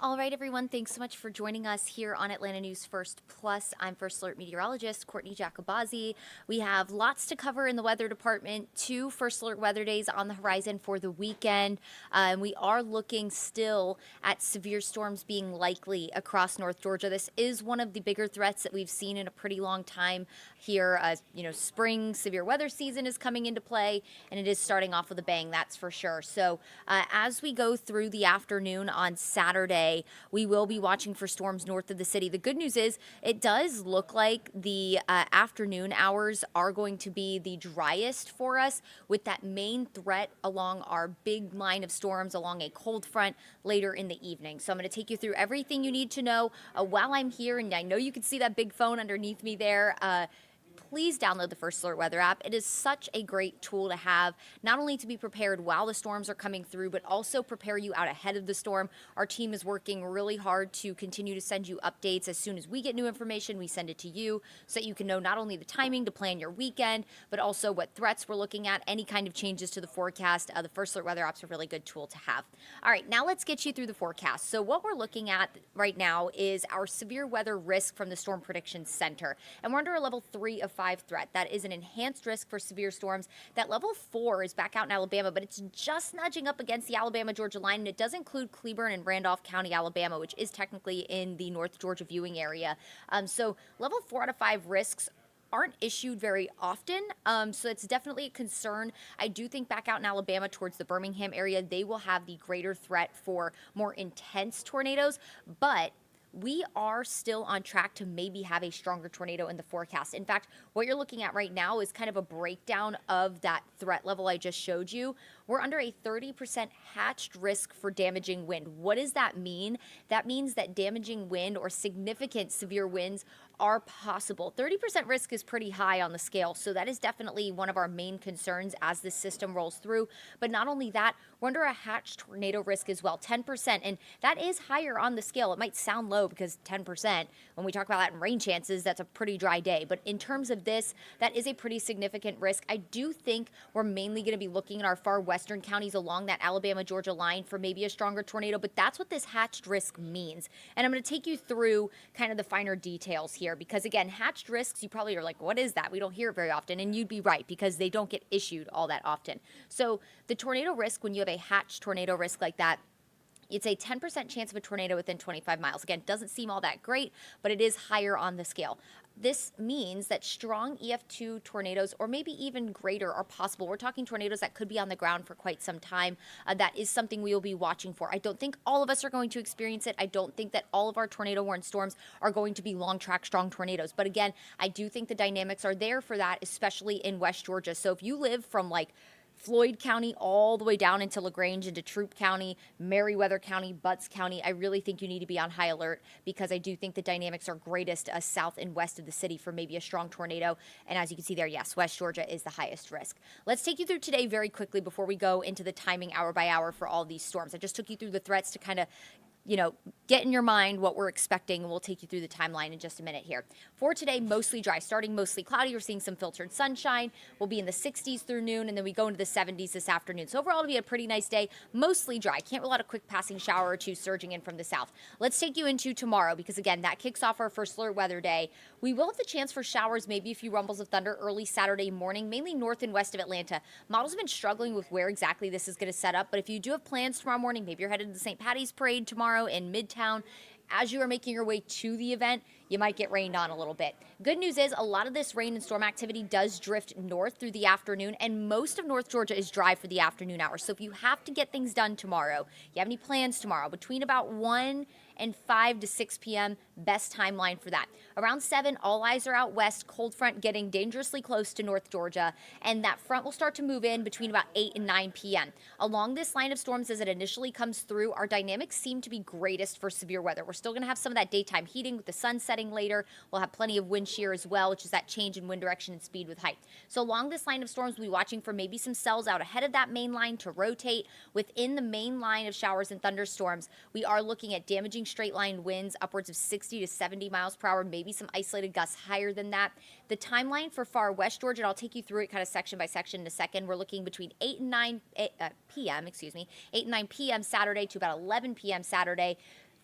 All right, everyone, thanks so much for joining us here on Atlanta News First Plus. I'm First Alert Meteorologist Courteney Jacobazzi. We have lots to cover in the weather department. 2 First Alert weather days on the horizon for the weekend. And we are looking still at severe storms being likely across North Georgia. This is one of the bigger threats that we've seen in a pretty long time here. Spring severe weather season is coming into play, and it is starting off with a bang, that's for sure. So as we go through the afternoon on Saturday, we will be watching for storms north of the city. The good news is it does look like the afternoon hours are going to be the driest for us, with that main threat along our big line of storms along a cold front later in the evening. So I'm going to take you through everything you need to know while I'm here, and I know you can see that big phone underneath me there. Please download the First Alert Weather app. It is such a great tool to have, not only to be prepared while the storms are coming through, but also prepare you out ahead of the storm. Our team is working really hard to continue to send you updates. As soon as we get new information, we send it to you so that you can know not only the timing to plan your weekend, but also what threats we're looking at, any kind of changes to the forecast. The First Alert Weather app's a really good tool to have. All right, now let's get you through the forecast. So what we're looking at right now is our severe weather risk from the Storm Prediction Center, and we're under a level 3 of 5 threat. That is an enhanced risk for severe storms. That level 4 is back out in Alabama, but it's just nudging up against the Alabama-Georgia line, and it does include Cleburne and Randolph County, Alabama, which is technically in the North Georgia viewing area. So level 4 out of 5 risks aren't issued very often, so it's definitely a concern. I do think back out in Alabama towards the Birmingham area, they will have the greater threat for more intense tornadoes, but we are still on track to maybe have a stronger tornado in the forecast. In fact, what you're looking at right now is kind of a breakdown of that threat level I just showed you. We're under a 30% hatched risk for damaging wind. What does that mean? That means that damaging wind or significant severe winds are possible. 30% risk is pretty high on the scale, so that is definitely one of our main concerns as this system rolls through. But not only that, we're under a hatched tornado risk as well, 10%, and that is higher on the scale. It might sound low because 10%, when we talk about that in rain chances, that's a pretty dry day. But in terms of this, that is a pretty significant risk. I do think we're mainly going to be looking at our far western counties along that Alabama-Georgia line for maybe a stronger tornado, but that's what this hatched risk means. And I'm going to take you through kind of the finer details here, because again, hatched risks, you probably are like, what is that? We don't hear it very often, and you'd be right, because they don't get issued all that often. So the tornado risk, when you have a hatched tornado risk like that, it's a 10% chance of a tornado within 25 miles. Again, doesn't seem all that great, but it is higher on the scale. This means that strong EF2 tornadoes, or maybe even greater, are possible. We're talking tornadoes that could be on the ground for quite some time. That is something we will be watching for. I don't think all of us are going to experience it. I don't think that all of our tornado-warned storms are going to be long-track, strong tornadoes. But again, I do think the dynamics are there for that, especially in West Georgia. So if you live from like Floyd County all the way down into LaGrange, into Troup County, Meriwether County, Butts County, I really think you need to be on high alert, because I do think the dynamics are greatest south and west of the city for maybe a strong tornado. And as you can see there, yes, West Georgia is the highest risk. Let's take you through today very quickly before we go into the timing hour by hour for all these storms. I just took you through the threats to kind of get in your mind what we're expecting, and we'll take you through the timeline in just a minute here. For today, mostly dry, starting mostly cloudy. We're seeing some filtered sunshine. We'll be in the 60s through noon, and then we go into the 70s this afternoon. So overall, it'll be a pretty nice day, mostly dry. Can't rule out a quick passing shower or two surging in from the south. Let's take you into tomorrow, because again, that kicks off our First Alert Weather Day. We will have the chance for showers, maybe a few rumbles of thunder early Saturday morning, mainly north and west of Atlanta. Models have been struggling with where exactly this is going to set up, but if you do have plans tomorrow morning, maybe you're headed to the St. Patty's Parade tomorrow in Midtown, as you are making your way to the event, you might get rained on a little bit. Good news is a lot of this rain and storm activity does drift north through the afternoon, and most of North Georgia is dry for the afternoon hours. So if you have to get things done tomorrow, you have any plans tomorrow, between about 1 and 5 to 6 p.m., best timeline for that. Around 7, all eyes are out west, cold front getting dangerously close to North Georgia, and that front will start to move in between about 8 and 9 p.m. Along this line of storms as it initially comes through, our dynamics seem to be greatest for severe weather. We're still going to have some of that daytime heating with the sun setting later. We'll have plenty of wind shear as well, which is that change in wind direction and speed with height. So along this line of storms, we'll be watching for maybe some cells out ahead of that main line to rotate. Within the main line of showers and thunderstorms, we are looking at damaging straight line winds upwards of 60 to 70 miles per hour, maybe some isolated gusts higher than that. The timeline for far west Georgia, and I'll take you through it kind of section by section in a second. We're looking between 8 and 9 p.m. Saturday to about 11 p.m. Saturday.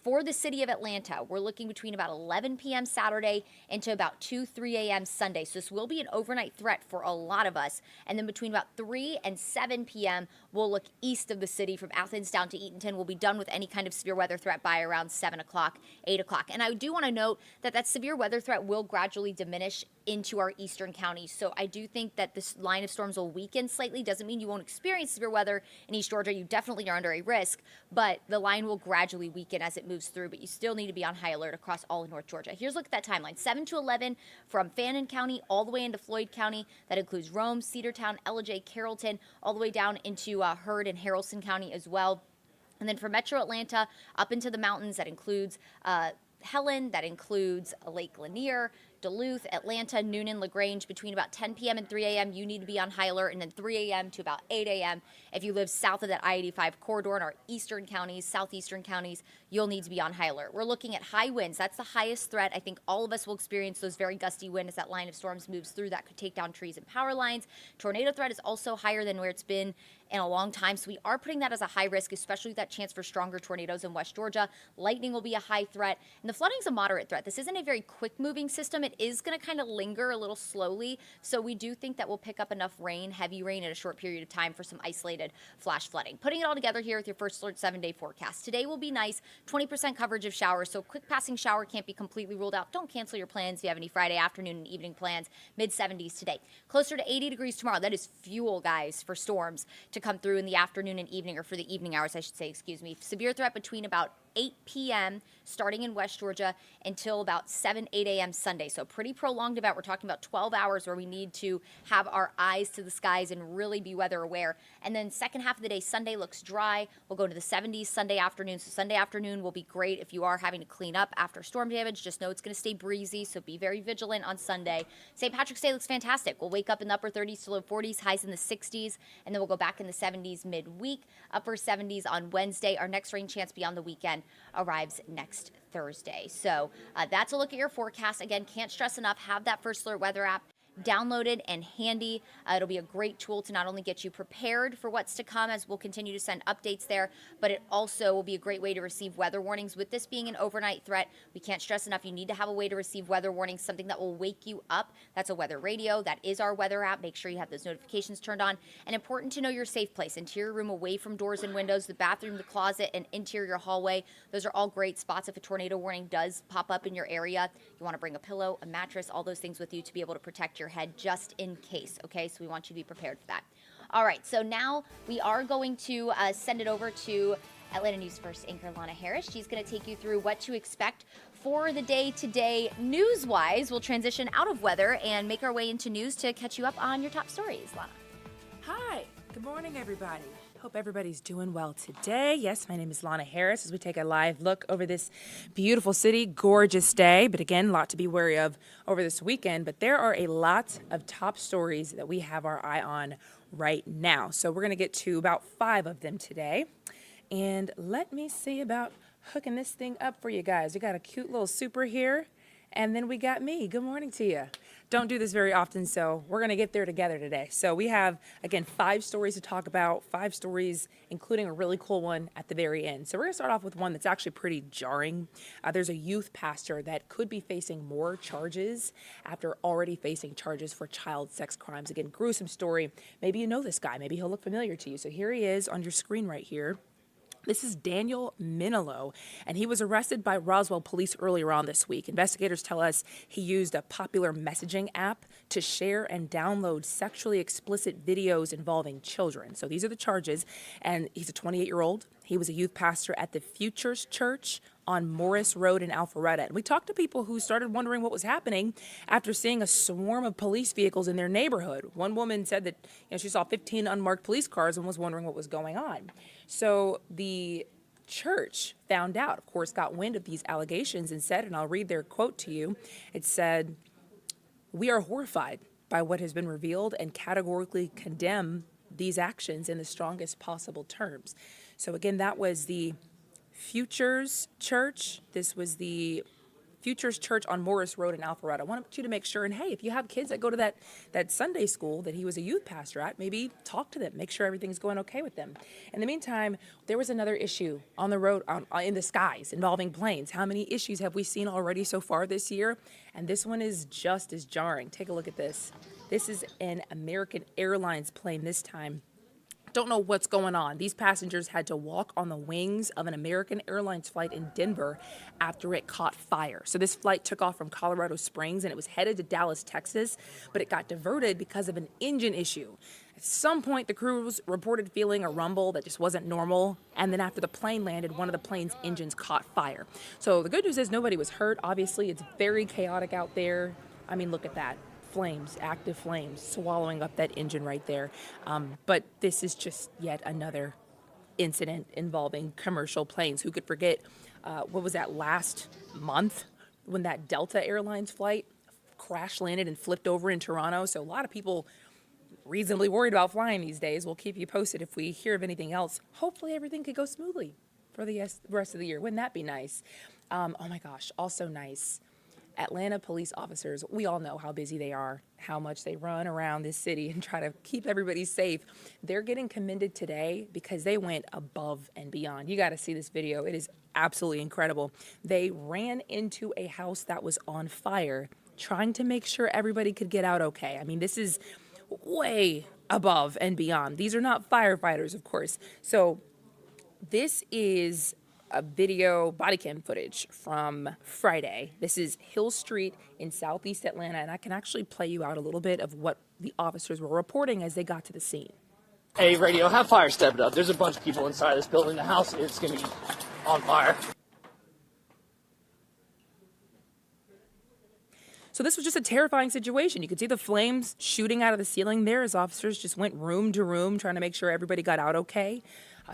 For the city of Atlanta, we're looking between about 11 p.m. Saturday into about 2, 3 a.m. Sunday. So this will be an overnight threat for a lot of us. And then between about 3 and 7 p.m., we'll look east of the city from Athens down to Eatonton. We'll be done with any kind of severe weather threat by around 7 o'clock, 8 o'clock. And I do want to note that that severe weather threat will gradually diminish into our eastern counties. So I do think that this line of storms will weaken slightly. Doesn't mean you won't experience severe weather in East Georgia. You definitely are under a risk, but the line will gradually weaken as it moves through, but you still need to be on high alert across all of North Georgia. Here's a look at that timeline. 7 to 11 from Fannin County all the way into Floyd County. That includes Rome, Cedartown, Ellijay, Carrollton, all the way down into Heard and Haralson County as well. And then for Metro Atlanta, up into the mountains, that includes Helen, that includes Lake Lanier, Duluth, Atlanta, Noonan, LaGrange. Between about 10 p.m. and 3 a.m., you need to be on high alert, and then 3 a.m. to about 8 a.m. If you live south of that I-85 corridor in our eastern counties, southeastern counties, you'll need to be on high alert. We're looking at high winds. That's the highest threat. I think all of us will experience those very gusty winds as that line of storms moves through. That could take down trees and power lines. Tornado threat is also higher than where it's been in a long time, so we are putting that as a high risk, especially with that chance for stronger tornadoes in West Georgia. Lightning will be a high threat, and the flooding is a moderate threat. This isn't a very quick-moving system. It is going to kind of linger a little slowly, so we do think that we'll pick up enough rain, heavy rain, in a short period of time for some isolated flash flooding. Putting it all together here with your First Alert 7-day forecast. Today will be nice, 20% coverage of showers, so quick passing shower can't be completely ruled out. Don't cancel your plans if you have any Friday afternoon and evening plans. Mid-70s today. Closer to 80 degrees tomorrow. That is fuel, guys, for storms to come through in the afternoon and evening, or for the evening hours, I should say, excuse me. Severe threat between about 8 p.m. starting in West Georgia until about 7, 8 a.m. Sunday. So pretty prolonged event. We're talking about 12 hours where we need to have our eyes to the skies and really be weather aware. And then second half of the day, Sunday looks dry. We'll go to the 70s Sunday afternoon. So Sunday afternoon will be great if you are having to clean up after storm damage. Just know it's going to stay breezy, so be very vigilant on Sunday. St. Patrick's Day looks fantastic. We'll wake up in the upper 30s to low 40s, highs in the 60s, and then we'll go back in the 70s midweek, upper 70s on Wednesday. Our next rain chance beyond the weekend arrives next Thursday. So that's a look at your forecast. Again, can't stress enough, have that First Alert weather app downloaded and handy. It'll be a great tool to not only get you prepared for what's to come, as we'll continue to send updates there, but it also will be a great way to receive weather warnings. With this being an overnight threat, we can't stress enough, you need to have a way to receive weather warnings, something that will wake you up. That's a weather radio. That is our weather app. Make sure you have those notifications turned on. And important to know your safe place. Interior room away from doors and windows, the bathroom, the closet, and interior hallway. Those are all great spots if a tornado warning does pop up in your area. You want to bring a pillow, a mattress, all those things with you to be able to protect your head just in case, okay? So we want you to be prepared for that. All right, so now we are going to send it over to Atlanta News First anchor Lana Harris. She's going to take you through what to expect for the day today news-wise. We'll transition out of weather and make our way into news to catch you up on your top stories. Lana. Hi, good morning, everybody. Hope everybody's doing well today. Yes, my name is Lana Harris as we take a live look over this beautiful city. Gorgeous day, but again, a lot to be wary of over this weekend. But there are a lot of top stories that we have our eye on right now. So we're going to get to about 5 of them today. And let me see about hooking this thing up for you guys. We got a cute little super here. And then we got me. Good morning to you. Don't do this very often, so we're going to get there together today. So we have, again, 5 stories to talk about, 5 stories, including a really cool one at the very end. So we're going to start off with one that's actually pretty jarring. There's a youth pastor that could be facing more charges after already facing charges for child sex crimes. Again, gruesome story. Maybe you know this guy. Maybe he'll look familiar to you. So here he is on your screen right here. This is Daniel Minilo, and he was arrested by Roswell police earlier on this week. Investigators tell us he used a popular messaging app to share and download sexually explicit videos involving children. So these are the charges, and he's a 28-year-old. He was a youth pastor at the Futures Church on Morris Road in Alpharetta. And we talked to people who started wondering what was happening after seeing a swarm of police vehicles in their neighborhood. One woman said that she saw 15 unmarked police cars and was wondering what was going on. So the church found out, of course, got wind of these allegations and said, and I'll read their quote to you, it said, "We are horrified by what has been revealed and categorically condemn these actions in the strongest possible terms." So again, that was the Futures Church. This was the Futures Church on Morris Road in Alpharetta. I want you to make sure, and hey, if you have kids that go to that Sunday school that he was a youth pastor at, maybe talk to them, make sure everything's going okay with them. In the meantime, there was another issue on the road, in the skies, involving planes. How many issues have we seen already so far this year? And this one is just as jarring. Take a look at this. This is an American Airlines plane this time. Don't know what's going on. These passengers had to walk on the wings of an American Airlines flight in Denver after it caught fire. So this flight took off from Colorado Springs and it was headed to Dallas, Texas, but it got diverted because of an engine issue. At some point, the crews reported feeling a rumble that just wasn't normal, and then after the plane landed, one of the plane's engines caught fire. So the good news is nobody was hurt. Obviously, it's very chaotic out there. I mean, look at that. Flames, active flames, swallowing up that engine right there. But this is just yet another incident involving commercial planes. Who could forget, what was that, last month when that Delta Airlines flight crash landed and flipped over in Toronto? So a lot of people reasonably worried about flying these days. We'll keep you posted if we hear of anything else. Hopefully everything could go smoothly for the rest of the year. Wouldn't that be nice? Oh my gosh, also nice. Atlanta police officers, we all know how busy they are, how much they run around this city and try to keep everybody safe. They're getting commended today because they went above and beyond. You got to see this video. It is absolutely incredible. They ran into a house that was on fire, trying to make sure everybody could get out okay. I mean, this is way above and beyond. These are not firefighters, of course. So this is a video body cam footage from Friday. This is Hill Street in southeast Atlanta, and I can actually play you out a little bit of what the officers were reporting as they got to the scene. Hey, radio, have fire stepped up. There's a bunch of people inside this building. The house is going to be on fire. So this was just a terrifying situation. You could see the flames shooting out of the ceiling there as officers just went room to room trying to make sure everybody got out okay.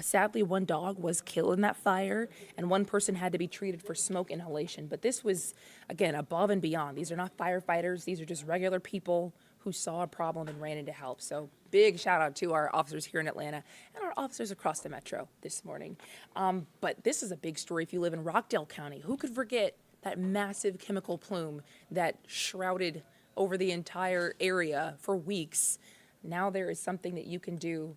Sadly, one dog was killed in that fire, and one person had to be treated for smoke inhalation. But this was, again, above and beyond. These are not firefighters. These are just regular people who saw a problem and ran in to help. So big shout out to our officers here in Atlanta and our officers across the metro this morning. But this is a big story if you live in Rockdale County. Who could forget that massive chemical plume that shrouded over the entire area for weeks? Now there is something that you can do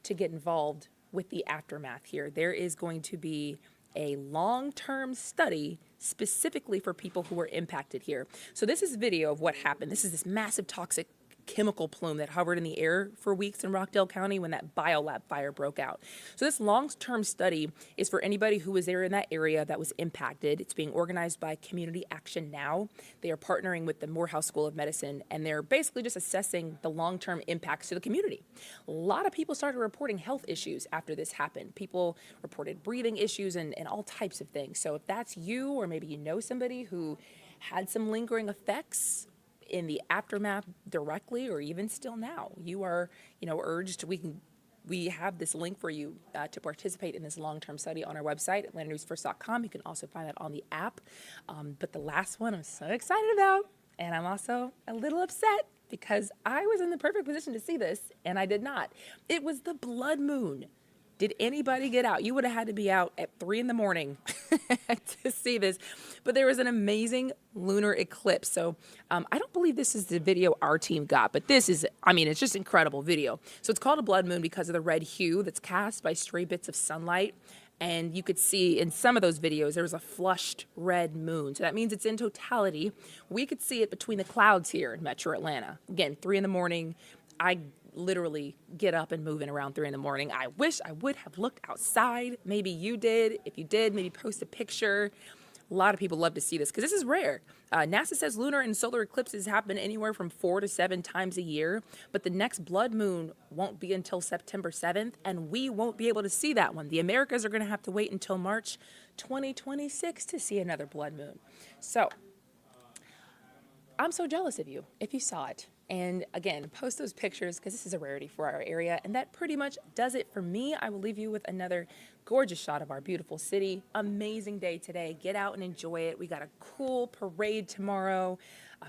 to get involved with the aftermath here. There is going to be a long-term study specifically for people who were impacted here. So this is video of what happened. This is this massive toxic chemical plume that hovered in the air for weeks in Rockdale County when that biolab fire broke out. So this long-term study is for anybody who was there in that area that was impacted. It's being organized by Community Action Now. They are partnering with the Morehouse School of Medicine, and they're basically just assessing the long-term impacts to the community. A lot of people started reporting health issues after this happened. People reported breathing issues and all types of things. So if that's you, or maybe you know somebody who had some lingering effects in the aftermath directly, or even still now, you are, urged. We have this link for you to participate in this long-term study on our website at atlantanewsfirst.com. You can also find that on the app. But the last one I'm so excited about, and I'm also a little upset because I was in the perfect position to see this and I did not. It was the blood moon. Did anybody get out? You would have had to be out at 3 a.m. to see this. But there was an amazing lunar eclipse. So I don't believe this is the video our team got, but this is, it's just incredible video. So it's called a blood moon because of the red hue that's cast by stray bits of sunlight. And you could see in some of those videos, there was a flushed red moon. So that means it's in totality. We could see it between the clouds here in Metro Atlanta. Again, 3 a.m. I literally get up and move in around 3 a.m. I wish I would have looked outside. Maybe you did. If you did, maybe post a picture. A lot of people love to see this because this is rare. NASA says lunar and solar eclipses happen anywhere from 4 to 7 times a year, but the next blood moon won't be until September 7th, and we won't be able to see that one. The Americas are going to have to wait until March 2026 to see another blood moon. So I'm so jealous of you if you saw it. And again, post those pictures because this is a rarity for our area. And that pretty much does it for me. I will leave you with another gorgeous shot of our beautiful city. Amazing day today. Get out and enjoy it. We got a cool parade tomorrow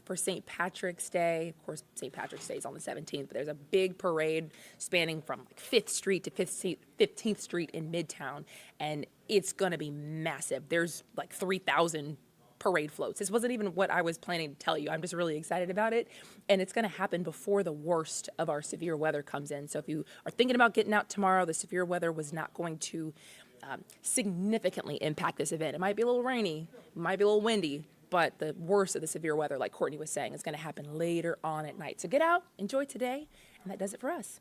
for St. Patrick's Day. Of course, St. Patrick's Day is on the 17th, but there's a big parade spanning from 5th Street to 15th Street in Midtown. And it's going to be massive. There's 3,000 parade floats. This wasn't even what I was planning to tell you. I'm just really excited about it. And it's going to happen before the worst of our severe weather comes in. So if you are thinking about getting out tomorrow, the severe weather was not going to significantly impact this event. It might be a little rainy, it might be a little windy, but the worst of the severe weather, like Courtney was saying, is going to happen later on at night. So get out, enjoy today, and that does it for us.